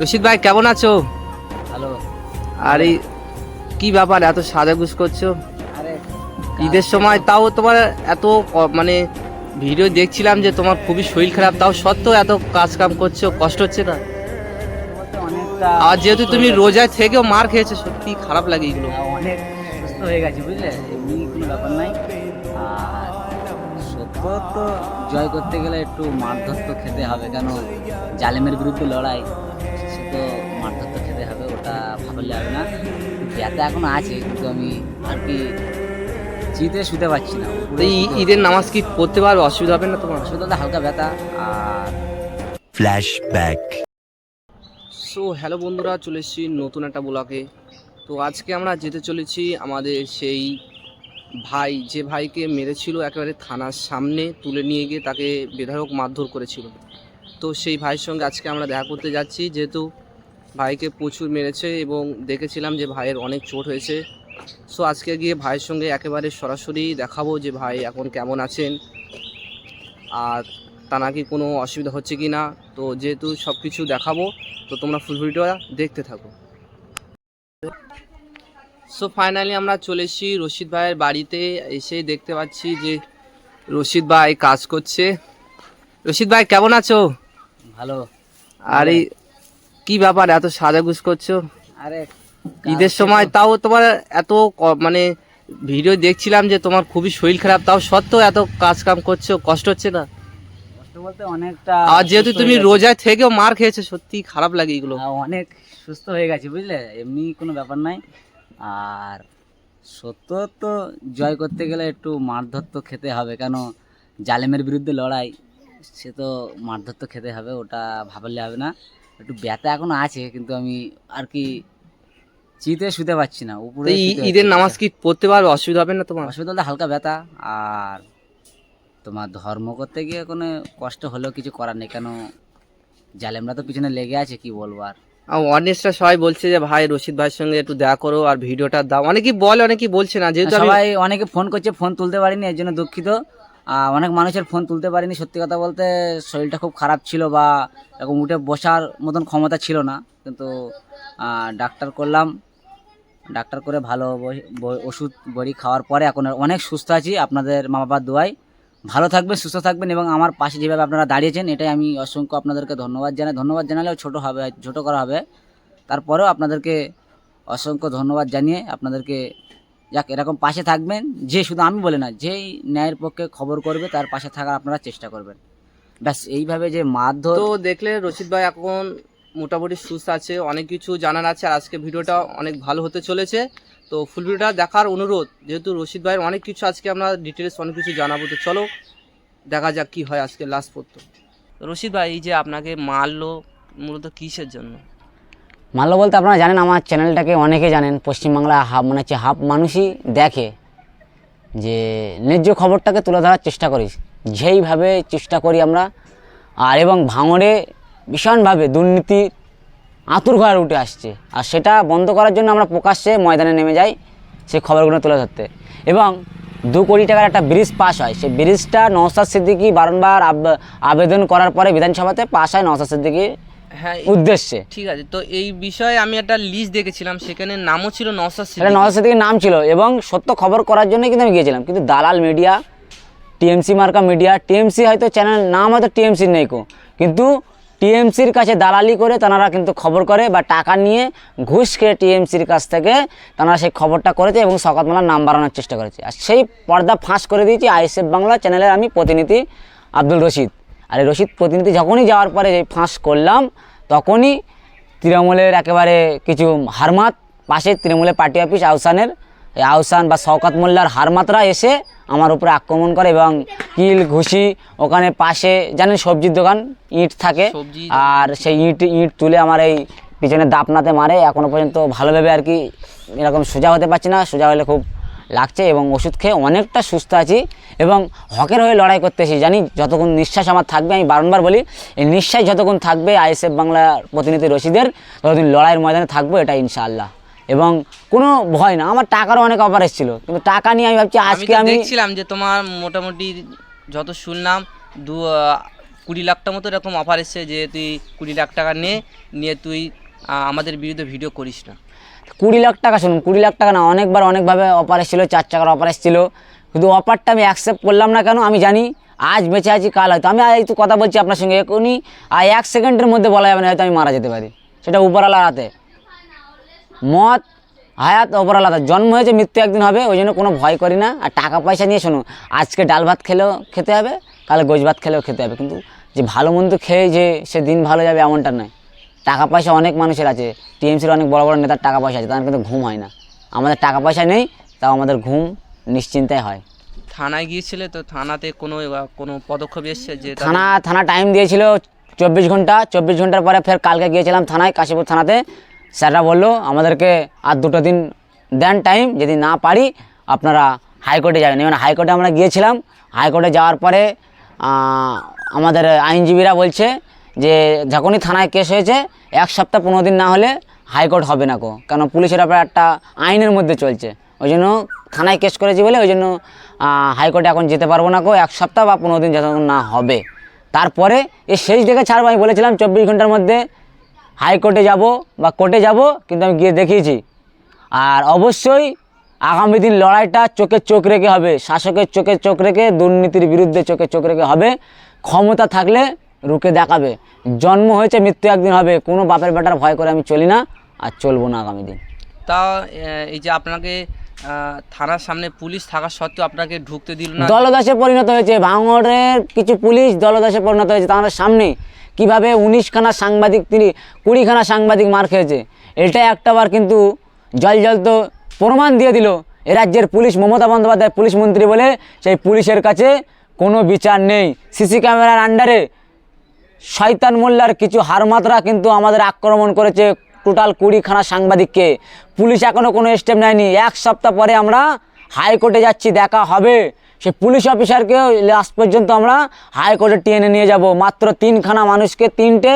রশিদ ভাই কেমন আছো? ভালো। আরে কি ব্যাপার এত সাজাগুজ করছো? আরে ঈদের সময় তাও তোমার এত মানে ভিডিও দেখছিলাম যে তোমার খুবই শরীর খারাপ, তাও সত্ত্বেও এত কাজ কাম করছো, কষ্ট হচ্ছে না? অনেকটা আর যেহেতু তুমি রোজায় থেকেও মার খেয়েছো, সত্যি খারাপ লাগে এগুলো। অনেক সুস্থ হয়ে গেছে, বুঝলে, এমনি কোনো ব্যাপার নাই। আর সত্য তো জয় করতে গেলে একটু মারধর তো খেতে হবে, কেন জালেমের বিরুদ্ধে লড়াই, সে তো মারধর তো খেতে হবে, ওটা ভাবলে হবে না। ব্যথা এখনো আছে, কিন্তু আমি আর কি চিতে শুতে পারছি না। তো ঈদের নামাজ কি পড়তে পারবে? অসুবিধা হবে না তোমার? শুধু হালকা ব্যথা আর ফ্ল্যাশব্যাক। সো হ্যালো বন্ধুরা, চলে এসেছি নতুন একটা ব্লগে। তো আজকে আমরা যেতে চলেছি আমাদের সেই ভাই, যে ভাইকে মেরেছিল, একেবারে থানার সামনে তুলে নিয়ে গিয়ে তাকে বেধড়ক মারধর করেছিল। তো সেই ভাইয়ের সঙ্গে আজকে আমরা দেখা করতে যাচ্ছি, যেহেতু ভাইকে প্রচুর মেরেছে এবং দেখেছিলাম যে ভাইয়ের অনেক চোট হয়েছে। সো আজকে গিয়ে ভাইয়ের সঙ্গে একেবারে সরাসরি দেখাবো যে ভাই এখন কেমন আছেন আর তার নাকি কোনো অসুবিধা হচ্ছে কি না। তো যেহেতু সব কিছু দেখাবো, তো তোমরা ফুল ভিডিওটা দেখতে থাকো। সো ফাইনালি আমরা চলে এসেছি রশিদ ভাইয়ের বাড়িতে। এসে দেখতে পাচ্ছি যে রশিদ ভাই কাজ করছে। রশিদ ভাই কেমন আছো? ভালো। আরে কি ব্যাপার এত সাজাগুজ করছো? আরে ঈদের সময় তাও তোমার এত মানে ভিডিও দেখছিলাম যে তোমার খুবই শরীর খারাপ, তাও সত্ত্বেও এত কাজ কাম করছো, কষ্ট হচ্ছে না? কষ্ট বলতে অনেকটা, আর যেহেতু তুমি রোজায় থেকেও মার খেয়েছো, সত্যি খারাপ লাগে এগুলো। অনেক সুস্থ হয়ে গেছে, বুঝলে, এমনি কোনো ব্যাপার নাই। আর সত্য তো জয় করতে গেলে একটু মারধর তো খেতে হবে, কেন জালেমের বিরুদ্ধে লড়াই, সে তো মারধর তো খেতে হবে, ওটা ভাবলে হবে না। একটু ব্যথা এখনো আছে, কিন্তু আমি আর কি চিতে শুতে পারছি না, উপরে তো ঈদের নামাজ কি পড়তে পারবে? অসুবিধা হবে না তোমার? অসুবিধা হলে হালকা ব্যথা। আর তোমার ধর্ম করতে গিয়ে কোনো কষ্ট হলেও কিছু করার নেই, কেন জালেমরা তো পিছনে লেগে আছে, কি বলবো আর। অডিয়েন্সরা সবাই বলছে যে ভাই রশিদ ভাইয়ের সঙ্গে একটু দেখা করো আর ভিডিওটা দাও, অনেকেই বলে অনেকেই বলছে না, যেহেতু সবাই অনেকে ফোন করছে, ফোন তুলতে পারিনি, এর জন্য দুঃখিত। অনেক মানুষের ফোন তুলতে পারিনি, সত্যি কথা বলতে শরীরটা খুব খারাপ ছিল, বা এরকম উঠে বসার মতন ক্ষমতা ছিল না। কিন্তু ডাক্তার করলাম, ডাক্তার করে ভালো ওষুধ বড়ি খাওয়ার পরে এখন অনেক সুস্থ আছি। আপনাদের মা বাবার দোয়ায় ভালো থাকবেন, সুস্থ থাকবেন, এবং আমার পাশে যেভাবে আপনারা দাঁড়িয়েছেন, এটাই আমি অসংখ্য আপনাদেরকে ধন্যবাদ জানাই। ধন্যবাদ জানালেও ছোটো হবে, ছোটো করা হবে, তারপরেও আপনাদেরকে অসংখ্য ধন্যবাদ জানিয়ে আপনাদেরকে, যাক, এরকম পাশে থাকবেন, যে শুধু আমি বলে না, যেই ন্যায়ের পক্ষে খবর করবে তার পাশে থাকার আপনারা চেষ্টা করবেন। ব্যাস, এইভাবে যে মারধর। তো দেখলে রশিদ ভাই এখন মোটামুটি সুস্থ আছে, অনেক কিছু জানার আছে, আর আজকে ভিডিওটা অনেক ভালো হতে চলেছে। তো ফুল ভিডিওটা দেখার অনুরোধ, যেহেতু রশিদ ভাইয়ের অনেক কিছু আজকে আমরা ডিটেলস অনেক কিছু জানাবো। তো চলো দেখা যাক কি হয় আজকে লাস্ট পর্যন্ত। রশিদ ভাই, এই যে আপনাকে মারলো মূলত কিসের জন্য? মাল্য বলতে আপনারা জানেন, আমার চ্যানেলটাকে অনেকে জানেন, পশ্চিমবাংলা মনে হচ্ছে হাফ মানুষই দেখে, যে ন্যায্য খবরটাকে তুলে ধরার চেষ্টা করি, যেইভাবে চেষ্টা করি আমরা। আর এবং ভাঙড়ে ভীষণভাবে দুর্নীতি আঁতুর ঘরে উঠে আসছে, আর সেটা বন্ধ করার জন্য আমরা প্রকাশ্যে ময়দানে নেমে যাই সেই খবরগুলো তুলে ধরতে। এবং 2 কোটি টাকার একটা ব্রিজ পাস হয়, সেই ব্রিজটা নওশাদ সিদ্দিকী বারংবার আবেদন করার পরে বিধানসভাতে পাস হয় নওশাদ সিদ্দিকীর হ্যাঁ উদ্দেশ্যে। ঠিক আছে, তো এই বিষয়ে আমি একটা লিস্ট দেখেছিলাম, সেখানে নামও ছিল নওশাদ এটা সিদ্দিকী। নওশাদ সিদ্দিকীর নাম ছিল, এবং সত্য খবর করার জন্য কিন্তু আমি গিয়েছিলাম, কিন্তু দালাল মিডিয়া, টিএমসি মার্কা মিডিয়া, টিএমসি হয়তো চ্যানেল নাম হয়তো টিএমসির নেই, কিন্তু টিএমসির কাছে দালালি করে তারা কিন্তু খবর করে, বা টাকা নিয়ে ঘুষ খেয়ে টিএমসির কাছ থেকে তারা সেই খবরটা করেছে এবং শওকত মোল্লার নাম বাড়ানোর চেষ্টা করেছে। আর সেই পর্দা ফাঁস করে দিয়েছি আইএসএফ বাংলা চ্যানেলের আমি প্রতিনিধি আব্দুল রশিদ। আর এই রশিদ প্রতিনিধি যখনই যাওয়ার পরে যে ফাঁস করলাম, তখনই তৃণমূলের একেবারে কিছু হারমাত, পাশে তৃণমূলের পার্টি অফিস আহসানের, এই আহসান বা শওকত মোল্লার হারমাতরা এসে আমার উপরে আক্রমণ করে, এবং কিল ঘুষি, ওখানে পাশে জানেন সবজির দোকান, ইট থাকে, আর সেই ইট তুলে আমার এই পিছনে দাপনাতে মারে। এখনও পর্যন্ত ভালোভাবে আর কি এরকম সোজা হতে পারছি না, সোজা হলে খুব লাগছে, এবং ওষুধ খেয়ে অনেকটা সুস্থ আছি, এবং হকের হয়ে লড়াই করতে এসেছি। জানি যতক্ষণ নিঃশ্বাস আমার থাকবে, আমি বারংবার বলি, এই নিঃশ্বাস যতক্ষণ থাকবে আইএসএফ বাংলার প্রতিনিধি রশিদের, ততদিন লড়াইয়ের ময়দানে থাকবো, এটা ইনশাআল্লাহ। এবং কোনো ভয় না, আমার টাকারও অনেক অফার এসেছিলো, কিন্তু টাকা নিয়ে আমি ভাবছি আজকে আমি দেখছিলাম যে তোমার মোটামুটি যত শুনলাম 20 লাখ মতো এরকম অফার এসছে যে তুই 20 লাখ টাকা নিয়ে তুই আমাদের বিরুদ্ধে ভিডিও করিস না। 20 লাখ টাকা, শুনুন 20 লাখ টাকা না, অনেকবার অনেকভাবে অফার এসেছিলো, 4 চাকার অফার এসেছিলো, কিন্তু অফারটা আমি অ্যাকসেপ্ট করলাম না। কেন আমি জানি আজ বেঁচে আছি, কাল হয়তো আমি এই তো কথা বলছি আপনার সঙ্গে, এখনই 1 সেকেন্ডের মধ্যে বলা যাবে না, হয়তো আমি মারা যেতে পারি, সেটা উপরওয়ালার হাতে। মত হায়াত উপরওয়ালার হাতে, জন্ম হয়েছে মৃত্যু একদিন হবে, ওই জন্য কোনো ভয় করি না। আর টাকা পয়সা নিয়ে শুনুন, আজকে ডাল ভাত খেলেও খেতে হবে, কাল গোছ ভাত খেলেও খেতে হবে, কিন্তু যে ভালো মন্দ খেয়ে যে সে দিন ভালো যাবে এমনটা নয়। টাকা পয়সা অনেক মানুষের আছে, টিএমসির অনেক বড় বড় নেতার টাকা পয়সা আছে, তাদের কিন্তু ঘুম হয় না। আমাদের টাকা পয়সা নেই, তাও আমাদের ঘুম নিশ্চিন্তায় হয়। থানায় গিয়েছিলে তো, থানাতে কোনো পদক্ষেপ এসছে যে থানা টাইম দিয়েছিল 24 ঘন্টা, 24 ঘন্টার পরে ফের কালকে গিয়েছিলাম থানায়, কাশীপুর থানাতে। স্যাররা বললো আমাদেরকে আর 2 দিন দেন টাইম, যদি না পারি আপনারা হাইকোর্টে যাবেন। মানে হাইকোর্টে আমরা গিয়েছিলাম, হাইকোর্টে যাওয়ার পরে আমাদের আইনজীবীরা বলছে যে যখনই থানায় কেস হয়েছে 1 সপ্তাহ 15 দিন না হলে হাইকোর্ট হবে না কো, কারণ পুলিশের ব্যাপারে একটা আইনের মধ্যে চলছে, ওই জন্য থানায় কেস করেছি বলে ওই জন্য হাইকোর্টে এখন যেতে পারবো না কো, 1 সপ্তাহ বা 15 দিন যতক্ষণ না হবে। তারপরে এই শেষ দেখে ছাড়বো, আমি বলেছিলাম 24 ঘন্টার মধ্যে হাইকোর্টে যাব বা কোর্টে যাব, কিন্তু আমি গিয়ে দেখিয়েছি। আর অবশ্যই আগামী দিন লড়াইটা চোখে চোখ রেখে হবে, শাসকের চোখে চোখ রেখে, দুর্নীতির বিরুদ্ধে চোখে চোখ রেখে হবে। ক্ষমতা থাকলে রুখে দেখাবে, জন্ম হয়েছে মৃত্যু একদিন হবে, কোনো বাপের বেটার ভয় করে আমি চলি না আর চলবো না আগামী দিন। তা এই যে আপনাকে থানার সামনে পুলিশ থাকা সত্ত্বেও আপনাকে ঢুকতে দিল না, দলদাসে পরিণত হয়েছে, ভাঙড়ের কিছু পুলিশ দলদাসে পরিণত হয়েছে। তাদের সামনে কিভাবে 19খানা সাংবাদিক, 20খানা সাংবাদিক মার খেয়েছে, এটা একটাবার কিন্তু জল তো প্রমাণ দিয়ে দিল এ রাজ্যের পুলিশ। মমতা বন্দ্যোপাধ্যায় পুলিশ মন্ত্রী বলে সেই পুলিশের কাছে কোনো বিচার নেই। সিসি ক্যামেরার আন্ডারে শয়তান মোল্লার কিছু হারমাতরা কিন্তু আমাদের আক্রমণ করেছে টোটাল 20খানা সাংবাদিককে। পুলিশ এখনও কোনো স্টেপ নেয়নি। 1 সপ্তাহ পরে আমরা হাইকোর্টে যাচ্ছি, দেখা হবে। সে পুলিশ অফিসারকেও লাস্ট পর্যন্ত আমরা হাইকোর্টে টেনে নিয়ে যাব। মাত্র 3খানা মানুষকে 3টে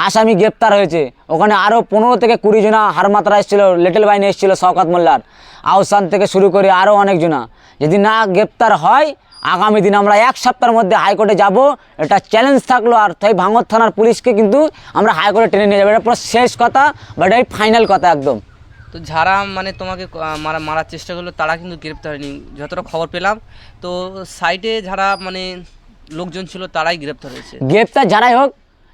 আসামি গ্রেপ্তার হয়েছে, ওখানে আরও 15 থেকে 20 জনা হারমাতরা এসেছিলো, লিটল বাহিনী এসেছিলো, শওকত মোল্লার, আহসান থেকে শুরু করে আরও অনেকজনা। যদি না গ্রেপ্তার হয় আগামী দিন আমরা 1 সপ্তাহের মধ্যে হাইকোর্টে যাব, এটা চ্যালেঞ্জ থাকলো। আর তাই ভাঙড় থানার পুলিশকে কিন্তু আমরা হাইকোর্টে টেনে নিয়ে যাবো, এটা পুরো শেষ কথা বা এটাই ফাইনাল কথা একদম। তো যারা মানে তোমাকে মারার চেষ্টা করলো তারা কিন্তু গ্রেপ্তার হয়নি যতটা খবর পেলাম। তো সাইডে যারা মানে লোকজন ছিল তারাই গ্রেপ্তার হয়েছে। গ্রেপ্তার যারাই হোক,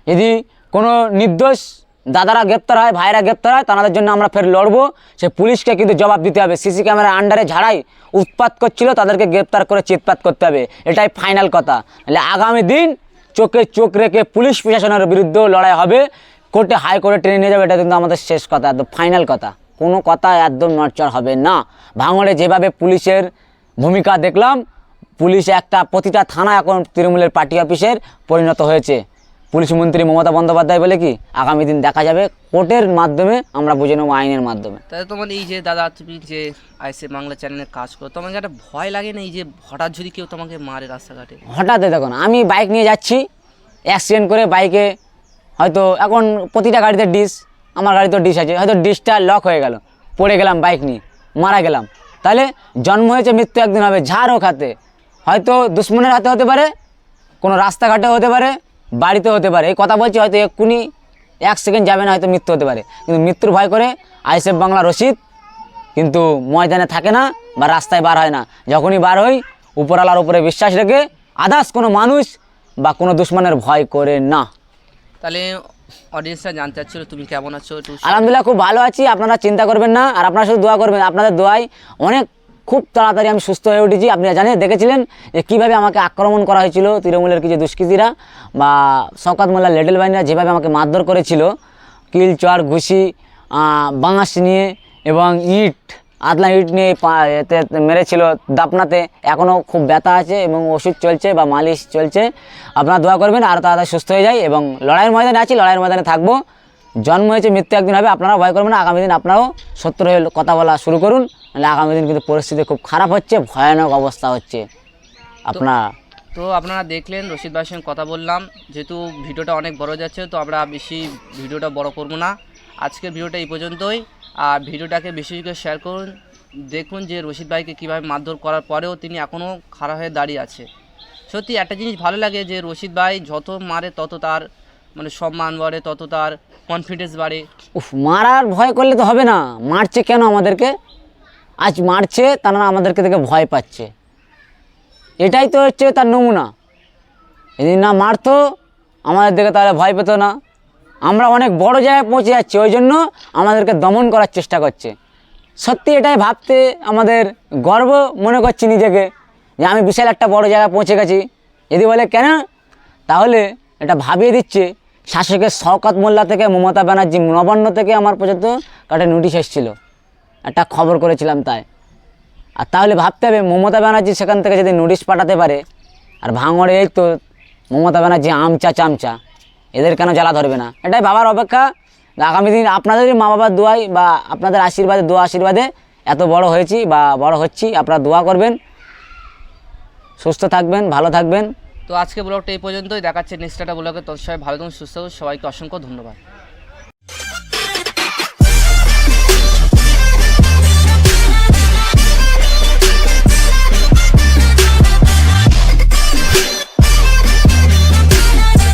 যদি কোনো নির্দোষ দাদারা গ্রেপ্তার হয়, ভাইরা গ্রেপ্তার হয়, তাদের জন্য আমরা ফের লড়বো। সে পুলিশকে কিন্তু জবাব দিতে হবে। সিসি ক্যামেরার আন্ডারে যারাই উৎপাত করছিল তাদেরকে গ্রেপ্তার করে চিৎপাত করতে হবে, এটাই ফাইনাল কথা। তাহলে আগামী দিন চোখে চোখ রেখে পুলিশ প্রশাসনের বিরুদ্ধেও লড়াই হবে, কোর্টে হাইকোর্টে টেনে নিয়ে যাবে, এটা কিন্তু আমাদের শেষ কথা, একদম ফাইনাল কথা। কোনো কথা একদম নড়চড় হবে না। ভাঙড়ে যেভাবে পুলিশের ভূমিকা দেখলাম, পুলিশ প্রতিটা থানা এখন তৃণমূলের পার্টি অফিসের পরিণত হয়েছে। পুলিশ মন্ত্রী মমতা বন্দ্যোপাধ্যায় বলে কি আগামী দিন দেখা যাবে, কোর্টের মাধ্যমে আমরা বুঝে নেবো, আইনের মাধ্যমে। তাহলে তোমার এই যে দাদা তুমি যে আইসে বাংলা চ্যানেলে কাজ করো, তোমাকে একটা ভয় লাগে না এই যে হঠাৎ যদি কেউ তোমাকে মারে রাস্তাঘাটে? হঠাৎ দেখুন, আমি বাইক নিয়ে যাচ্ছি, অ্যাক্সিডেন্ট করে বাইকে হয়তো এখন প্রতিটা গাড়িতে ডিশ, আমার গাড়িতেও ডিশ আছে, হয়তো ডিশটা লক হয়ে গেল, পড়ে গেলাম বাইক নিয়ে, মারা গেলাম। তাহলে জন্ম হয়েছে মৃত্যু একদিন হবে, যার হোক হাতে, হয়তো দুশ্মনের হাতে হতে পারে, কোনো রাস্তাঘাটে হতে পারে, বাড়িতে হতে পারে। এই কথা বলছি, হয়তো এক্ষুনি 1 সেকেন্ড যাবে না, হয়তো মৃত্যু হতে পারে, কিন্তু মৃত্যুর ভয় করে আইএসএফ বাংলা রশিদ কিন্তু ময়দানে থাকে না বা রাস্তায় বার হয় না। যখনই বার হই উপরওয়ালার উপরে বিশ্বাস রেখে আদার্স কোনো মানুষ বা কোনো দুশ্মনের ভয় করে না। তাহলে অডিয়েন্সরা জানতে চাচ্ছিল তুমি কেমন আছো একটু? আলহামদুলিল্লাহ খুব ভালো আছি, আপনারা চিন্তা করবেন না, আর আপনারা শুধু দোয়া করবেন। আপনাদের দোয়ায় অনেক খুব তাড়াতাড়ি আমি সুস্থ হয়ে উঠেছি। আপনারা জানেন, দেখেছিলেন যে কীভাবে আমাকে আক্রমণ করা হয়েছিল তৃণমূলের কিছু দুষ্কৃতীরা বা শওকত মোল্লা, লিটল বাহিনীরা যেভাবে আমাকে মারধর করেছিল, কিল, চর, ঘুষি, বাঁশ নিয়ে এবং ইট, আদলা ইট নিয়ে এতে মেরেছিল দাপনাতে। এখনও খুব ব্যথা আছে এবং ওষুধ চলছে বা মালিশ চলছে। আপনারা দোয়া করবেন আর তাড়াতাড়ি সুস্থ হয়ে যায়, এবং লড়াইয়ের ময়দানে আছি, লড়াইয়ের ময়দানে থাকবো। জন্ম হয়েছে মৃত্যু একদিন হবে, আপনারা ভয় করবেন না। আগামী দিন আপনারাও সত্য হয়ে কথা বলা শুরু করুন, নাহলে আগামী দিন কিন্তু পরিস্থিতি খুব খারাপ হচ্ছে, ভয়ানক অবস্থা হচ্ছে। আপনারা দেখলেন রশিদ ভাইয়ের সঙ্গে কথা বললাম। যেহেতু ভিডিওটা অনেক বড় যাচ্ছে, তো আমরা বেশি ভিডিওটা বড় করব না। আজকের ভিডিওটা এই পর্যন্তই। আর ভিডিওটাকে বেশি করে শেয়ার করুন। দেখুন যে রশিদ ভাইকে কীভাবে মারধর করার পরেও তিনি এখনও খাড়া হয়ে দাঁড়িয়ে আছে। সত্যি একটা জিনিস ভালো লাগে যে রশিদ ভাই যত মারে তত তার মানে সম্মান বাড়ে, তত তার কনফিডেন্স বাড়ে। উফ, মারার ভয় করলে তো হবে না, মারছে কেন আমাদেরকে, আজ মারছে তারা আমাদেরকে দেখে ভয় পাচ্ছে, এটাই তো হচ্ছে তার নমুনা। যদি না মারতো আমাদের দেখে তাহলে ভয় পেতো না। আমরা অনেক বড় জায়গায় পৌঁছে যাচ্ছি, ওই জন্য আমাদেরকে দমন করার চেষ্টা করছে। সত্যি এটাই ভাবতে আমাদের গর্ব মনে করছি নিজেকে যে আমি বিশাল একটা বড় জায়গায় পৌঁছে গেছি। যদি বলে কেন, তাহলে এটা ভাবিয়ে দিচ্ছে শাসকের শওকত মোল্লা থেকে মমতা ব্যানার্জি নবান্ন থেকে আমার পর্যন্ত একটা নোটিশ এসেছিল, একটা খবর করেছিলাম তাই। আর তাহলে ভাবতে হবে মমতা ব্যানার্জি সেখান থেকে যদি নোটিশ পাঠাতে পারে, আর ভাঙড়ে এই তো মমতা ব্যানার্জি আমচা চামচা, এদের কেন জ্বালা ধরবে না, এটাই ভাবার অপেক্ষা। আগামী দিন আপনাদেরই মা বাবার দোয়াই বা আপনাদের আশীর্বাদে, দোয়া আশীর্বাদে এত বড় হয়েছি বা বড় হচ্ছি। আপনারা দোয়া করবেন, সুস্থ থাকবেন, ভালো থাকবেন। তো আজকে ব্লগটা এই পর্যন্তই, দেখাচ্ছে নেক্সট একটা ব্লগে। তো সবাই ভালো থাকুন, সুস্থ থাকুন, সবাইকে অসংখ্য ধন্যবাদ।